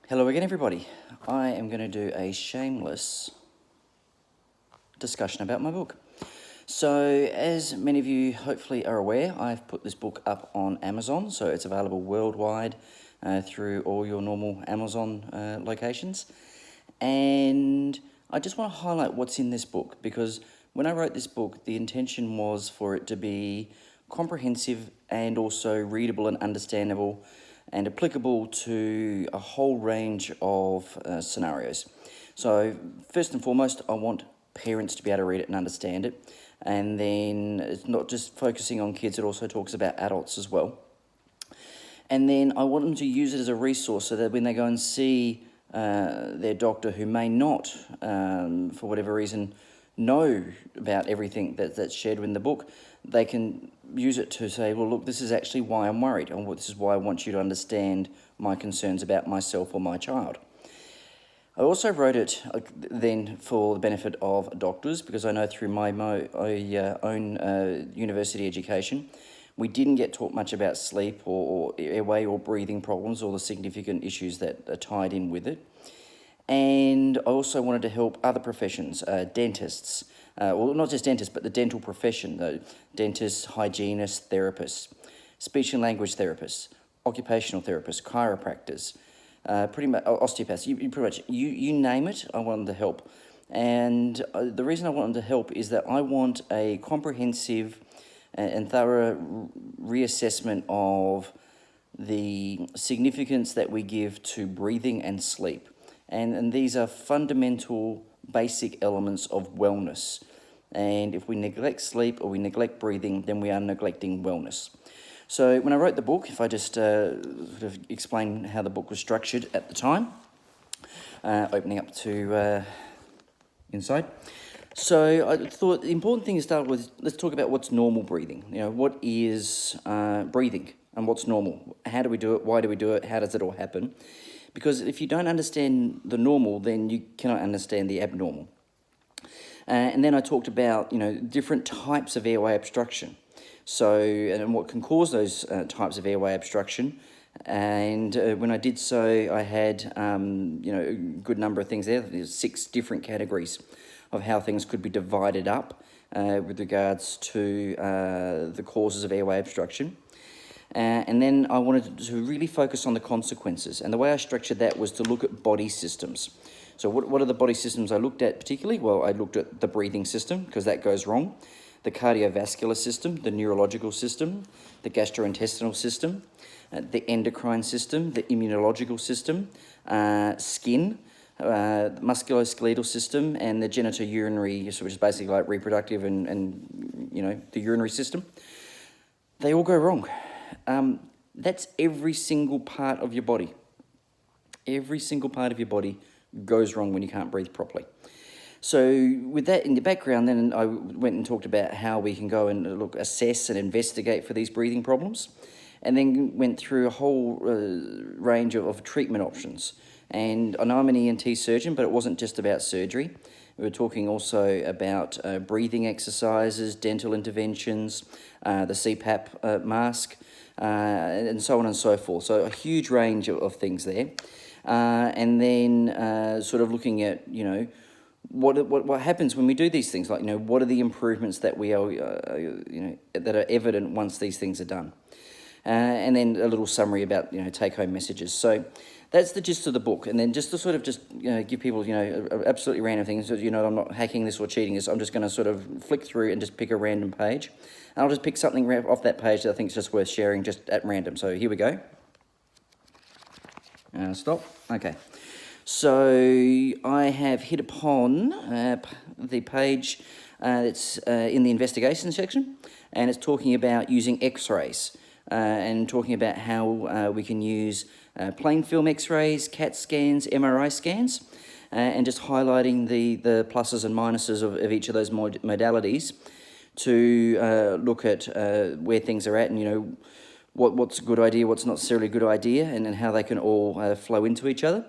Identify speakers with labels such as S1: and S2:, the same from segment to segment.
S1: Hello again, everybody. I am going to do a shameless discussion about my book. So, as many of you hopefully are aware, I've put this book up on Amazon, so it's available worldwide through all your normal Amazon locations. And I just want to highlight what's in this book because when I wrote this book, the intention was for it to be comprehensive and also readable and understandable and applicable to a whole range of scenarios. So first and foremost, I want parents to be able to read it and understand it. And then it's not just focusing on kids, it also talks about adults as well. And then I want them to use it as a resource so that when they go and see their doctor who may not, for whatever reason, know about everything that's shared in the book, they can use it to say, well, look, this is actually why I'm worried, and this is why I want you to understand my concerns about myself or my child. I also wrote it then for the benefit of doctors, because I know through my own university education, we didn't get taught much about sleep or airway or breathing problems or the significant issues that are tied in with it. And I also wanted to help other professions, dentists, well, not just dentists, but the dental profession, the dentists, hygienists, therapists, speech and language therapists, occupational therapists, chiropractors, pretty much osteopaths, you name it, I wanted to help. And the reason I wanted to help is that I want a comprehensive and thorough reassessment of the significance that we give to breathing and sleep. And these are fundamental, basic elements of wellness. And if we neglect sleep or we neglect breathing, then we are neglecting wellness. So when I wrote the book, if I just sort of explain how the book was structured at the time, opening up to inside. So I thought the important thing to start with, let's talk about what's normal breathing. You know, what is breathing and what's normal? How do we do it? Why do we do it? How does it all happen? Because if you don't understand the normal, then you cannot understand the abnormal. And then I talked about, different types of airway obstruction. So, and what can cause those types of airway obstruction. And when I did so, I had, a good number of things there. There's 6 different categories of how things could be divided up with regards to the causes of airway obstruction. And then I wanted to really focus on the consequences. And the way I structured that was to look at body systems. So what are the body systems I looked at particularly? Well, I looked at the breathing system, because that goes wrong, the cardiovascular system, the neurological system, the gastrointestinal system, the endocrine system, the immunological system, skin, the musculoskeletal system, and the genitourinary, which is basically like reproductive and the urinary system. They all go wrong. That's every single part of your body. Every single part of your body goes wrong when you can't breathe properly. So with that in the background, then I went and talked about how we can go and assess and investigate for these breathing problems, and then went through a whole range of treatment options. And I know I'm an ENT surgeon, but it wasn't just about surgery. We were talking also about breathing exercises, dental interventions, the CPAP mask, and so on and so forth. So a huge range of things there. And then sort of looking at, what happens when we do these things? Like, what are the improvements that we are, that are evident once these things are done? And then a little summary about, take-home messages. So that's the gist of the book. And then just to sort of give people, absolutely random things. So, I'm not hacking this or cheating this. I'm just going to sort of flick through and just pick a random page. And I'll just pick something off that page that I think is just worth sharing just at random. So here we go. Stop. Okay. So I have hit upon the page that's in the investigation section, and it's talking about using x-rays and talking about how we can use plain film x-rays, CAT scans, MRI scans, and just highlighting the pluses and minuses of each of those modalities to look at where things are at and, what's a good idea, what's not necessarily a good idea, and how they can all flow into each other.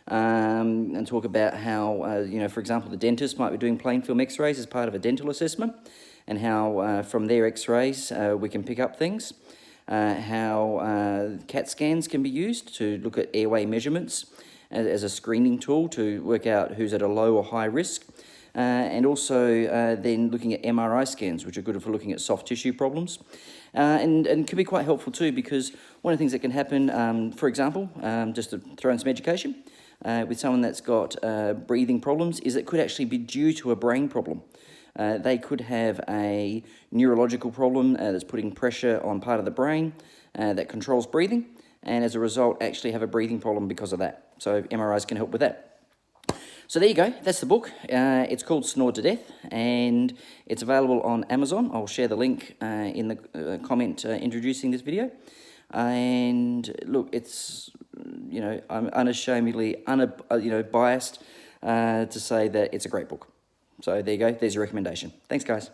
S1: And talk about how, for example, the dentist might be doing plain film x-rays as part of a dental assessment, and how from their x-rays we can pick up things. How CAT scans can be used to look at airway measurements, as a screening tool to work out who's at a low or high risk. And also then looking at MRI scans, which are good for looking at soft tissue problems. And can be quite helpful too, because one of the things that can happen, for example, just to throw in some education, with someone that's got breathing problems, is it could actually be due to a brain problem. They could have a neurological problem that's putting pressure on part of the brain that controls breathing, and as a result actually have a breathing problem because of that. So MRIs can help with that. So there you go, that's the book. It's called Snored to Death, and it's available on Amazon. I'll share the link in the comment introducing this video. And look, it's, I'm unashamedly biased to say that it's a great book. So there you go, there's your recommendation. Thanks, guys.